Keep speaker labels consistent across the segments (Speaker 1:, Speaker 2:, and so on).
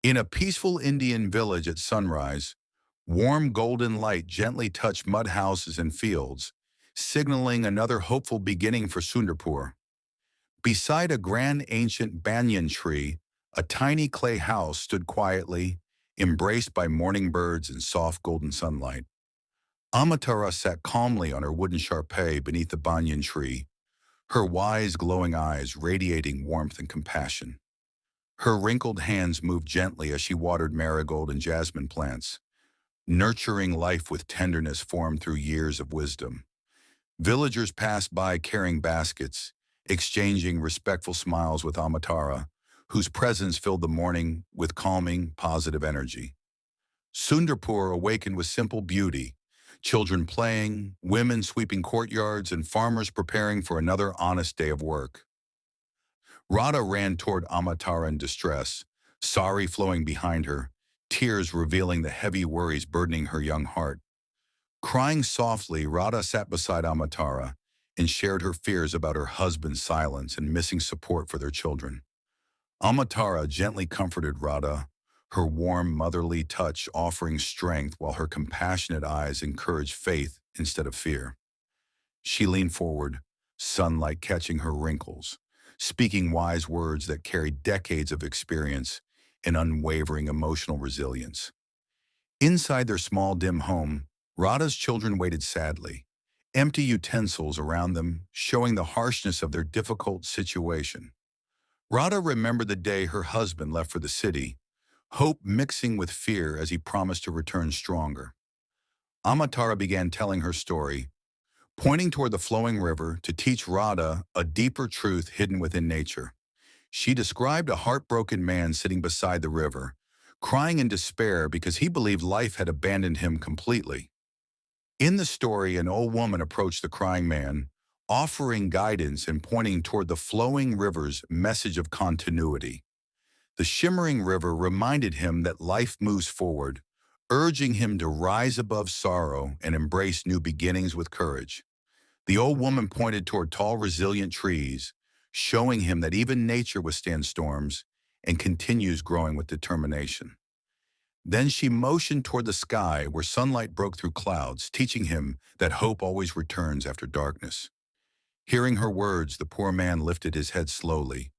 Speaker 1: In a peaceful Indian village at sunrise, warm golden light gently touched mud houses and fields, signaling another hopeful beginning for Sundarpur. Beside a grand ancient banyan tree, a tiny clay house stood quietly, embraced by morning birds and soft golden sunlight. Amatara sat calmly on her wooden charpet beneath the banyan tree, her wise, glowing eyes radiating warmth and compassion. Her wrinkled hands moved gently as she watered marigold and jasmine plants, nurturing life with tenderness formed through years of wisdom. Villagers passed by carrying baskets, exchanging respectful smiles with Amatara, whose presence filled the morning with calming, positive energy. Sundarpur awakened with simple beauty, children playing, women sweeping courtyards, and farmers preparing for another honest day of work. Radha ran toward Amatara in distress, sorry flowing behind her, tears revealing the heavy worries burdening her young heart. Crying softly, Radha sat beside Amatara and shared her fears about her husband's silence and missing support for their children. Amatara gently comforted Radha, her warm motherly touch offering strength while her compassionate eyes encouraged faith instead of fear. She leaned forward, sunlight catching her wrinkles, speaking wise words that carried decades of experience and unwavering emotional resilience. Inside their small, dim home, Radha's children waited sadly, empty utensils around them, showing the harshness of their difficult situation. Radha remembered the day her husband left for the city, hope mixing with fear as he promised to return stronger. Amatara began telling her story, pointing toward the flowing river to teach Radha a deeper truth hidden within nature. She described a heartbroken man sitting beside the river, crying in despair because he believed life had abandoned him completely. In the story, an old woman approached the crying man, offering guidance and pointing toward the flowing river's message of continuity. The shimmering river reminded him that life moves forward, urging him to rise above sorrow and embrace new beginnings with courage. The old woman pointed toward tall, resilient trees, showing him that even nature withstands storms and continues growing with determination. Then she motioned toward the sky where sunlight broke through clouds, teaching him that hope always returns after darkness. Hearing her words, the poor man lifted his head slowly,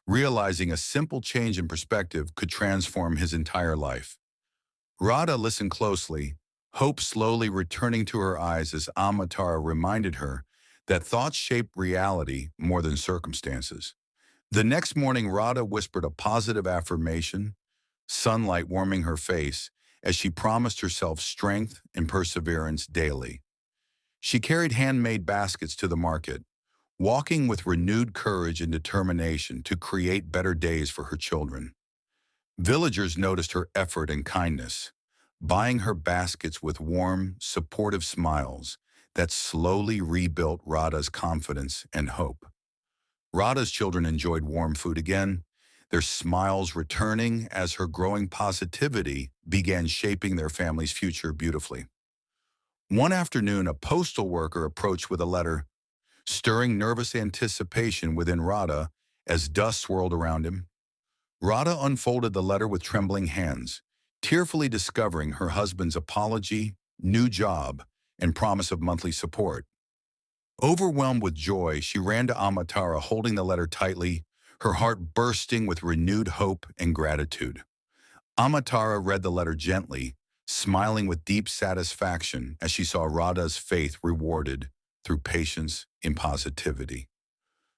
Speaker 1: realizing a simple change in perspective could transform his entire life. Radha listened closely, hope slowly returning to her eyes as Amatara reminded her that thoughts shape reality more than circumstances. The next morning, Radha whispered a positive affirmation, sunlight warming her face as she promised herself strength and perseverance daily. She carried handmade baskets to the market, walking with renewed courage and determination to create better days for her children. Villagers noticed her effort and kindness, buying her baskets with warm, supportive smiles that slowly rebuilt Radha's confidence and hope. Radha's children enjoyed warm food again, their smiles returning as her growing positivity began shaping their family's future beautifully. One afternoon, a postal worker approached with a letter, stirring nervous anticipation within Radha as dust swirled around him. Radha unfolded the letter with trembling hands, tearfully discovering her husband's apology, new job, and promise of monthly support. Overwhelmed with joy, she ran to Amatara, holding the letter tightly, her heart bursting with renewed hope and gratitude. Amatara read the letter gently, smiling with deep satisfaction as she saw Radha's faith rewarded through patience and positivity.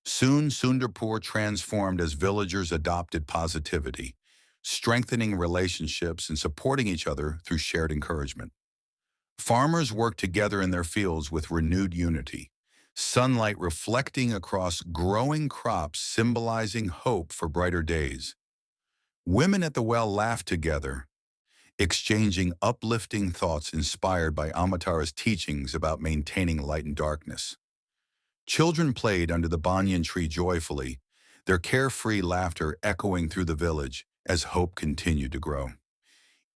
Speaker 1: Soon, Sundarpur transformed as villagers adopted positivity, strengthening relationships and supporting each other through shared encouragement. Farmers worked together in their fields with renewed unity, sunlight reflecting across growing crops symbolizing hope for brighter days. Women at the well laughed together, exchanging uplifting thoughts inspired by Amatara's teachings about maintaining light and darkness. Children played under the banyan tree joyfully, their carefree laughter echoing through the village as hope continued to grow.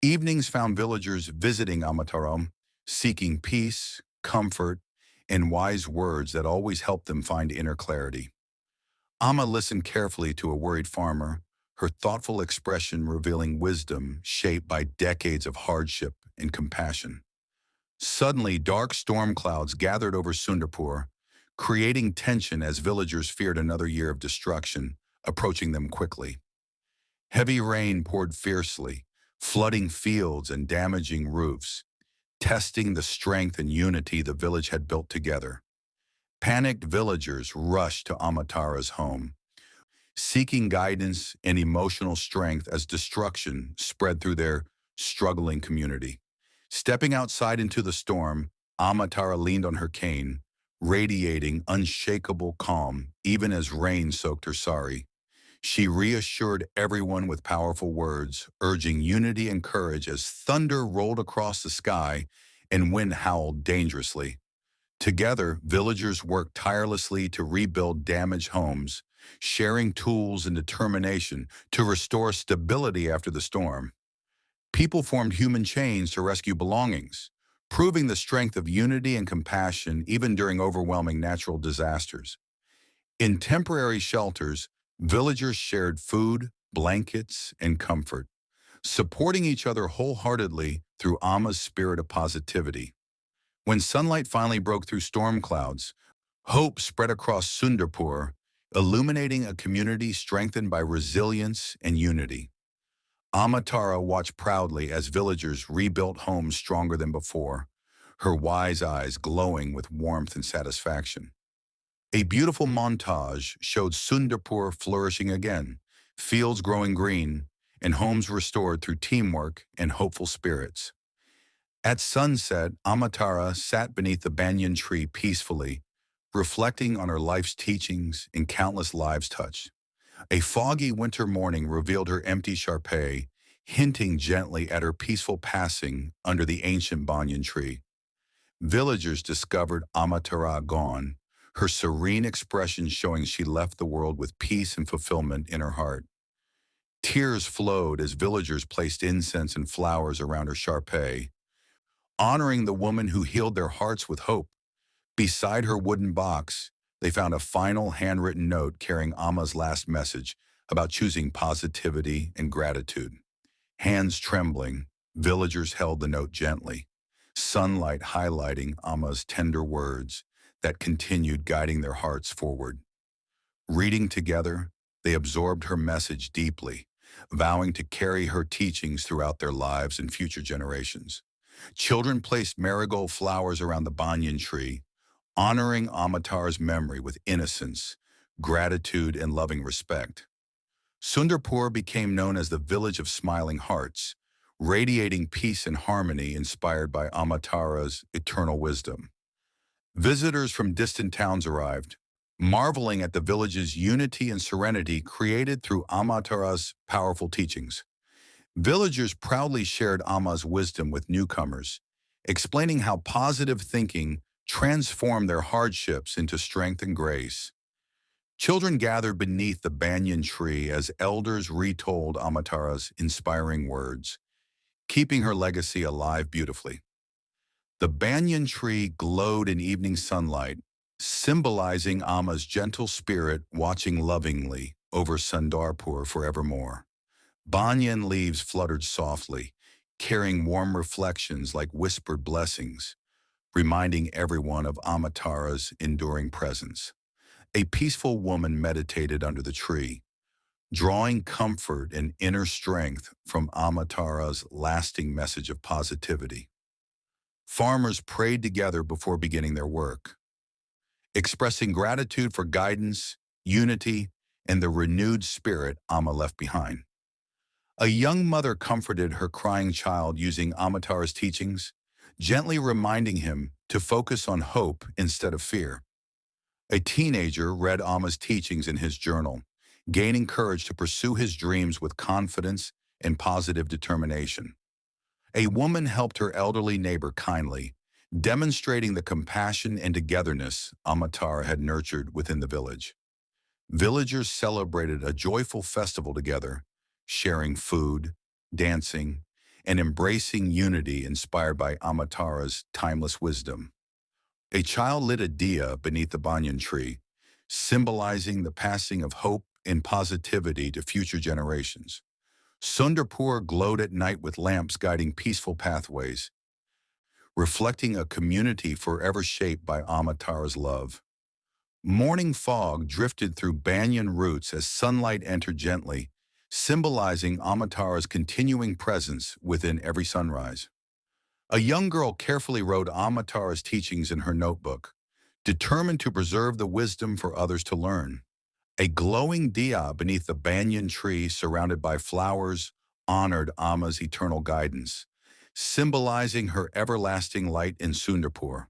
Speaker 1: Evenings found villagers visiting Amataram, seeking peace, comfort, and wise words that always helped them find inner clarity. Amma listened carefully to a worried farmer, her thoughtful expression revealing wisdom shaped by decades of hardship and compassion. Suddenly, dark storm clouds gathered over Sundarpur, creating tension as villagers feared another year of destruction approaching them quickly. Heavy rain poured fiercely, flooding fields and damaging roofs, testing the strength and unity the village had built together. Panicked villagers rushed to Amatara's home, seeking guidance and emotional strength as destruction spread through their struggling community. Stepping outside into the storm, Amatara leaned on her cane, radiating unshakable calm even as rain soaked her sari. She reassured everyone with powerful words, urging unity and courage as thunder rolled across the sky and wind howled dangerously. Together, villagers worked tirelessly to rebuild damaged homes, sharing tools and determination to restore stability after the storm. People formed human chains to rescue belongings, proving the strength of unity and compassion even during overwhelming natural disasters. In temporary shelters, villagers shared food, blankets, and comfort, supporting each other wholeheartedly through Amma's spirit of positivity. When sunlight finally broke through storm clouds, hope spread across Sundarpur, illuminating a community strengthened by resilience and unity. Amatara watched proudly as villagers rebuilt homes stronger than before, her wise eyes glowing with warmth and satisfaction. A beautiful montage showed Sundarpur flourishing again, fields growing green, and homes restored through teamwork and hopeful spirits. At sunset, Amatara sat beneath the banyan tree peacefully, reflecting on her life's teachings and countless lives touched. A foggy winter morning revealed her empty Sharpei, hinting gently at her peaceful passing under the ancient banyan tree. Villagers discovered Amatara gone, her serene expression showing she left the world with peace and fulfillment in her heart. Tears flowed as villagers placed incense and flowers around her Sharpei, honoring the woman who healed their hearts with hope. Beside her wooden box, they found a final handwritten note carrying Amma's last message about choosing positivity and gratitude. Hands trembling, villagers held the note gently, sunlight highlighting Amma's tender words that continued guiding their hearts forward. Reading together, they absorbed her message deeply, vowing to carry her teachings throughout their lives and future generations. Children placed marigold flowers around the banyan tree, honoring Amatar's memory with innocence, gratitude, and loving respect. Sundarpur became known as the Village of Smiling Hearts, radiating peace and harmony inspired by Amatara's eternal wisdom. Visitors from distant towns arrived, marveling at the village's unity and serenity created through Amatara's powerful teachings. Villagers proudly shared Amma's wisdom with newcomers, explaining how positive thinking transformed their hardships into strength and grace. Children gathered beneath the banyan tree as elders retold Amatara's inspiring words, keeping her legacy alive beautifully. The banyan tree glowed in evening sunlight, symbolizing Amma's gentle spirit watching lovingly over Sundarpur forevermore. Banyan leaves fluttered softly, carrying warm reflections like whispered blessings, reminding everyone of Amatara's enduring presence. A peaceful woman meditated under the tree, drawing comfort and inner strength from Amatara's lasting message of positivity. Farmers prayed together before beginning their work, expressing gratitude for guidance, unity, and the renewed spirit Amma left behind. A young mother comforted her crying child using Amatara's teachings, gently reminding him to focus on hope instead of fear. A teenager read Amma's teachings in his journal, gaining courage to pursue his dreams with confidence and positive determination. A woman helped her elderly neighbor kindly, demonstrating the compassion and togetherness Amatara had nurtured within the village. Villagers celebrated a joyful festival together, sharing food, dancing, and embracing unity inspired by Amatara's timeless wisdom. A child lit a diya beneath the banyan tree, symbolizing the passing of hope in positivity to future generations. Sundarpur glowed at night with lamps guiding peaceful pathways, reflecting a community forever shaped by Amatara's love. Morning fog drifted through banyan roots as sunlight entered gently, symbolizing Amatara's continuing presence within every sunrise. A young girl carefully wrote Amatara's teachings in her notebook, determined to preserve the wisdom for others to learn. A glowing diya beneath the banyan tree surrounded by flowers honored Amma's eternal guidance, symbolizing her everlasting light in Sundarpur.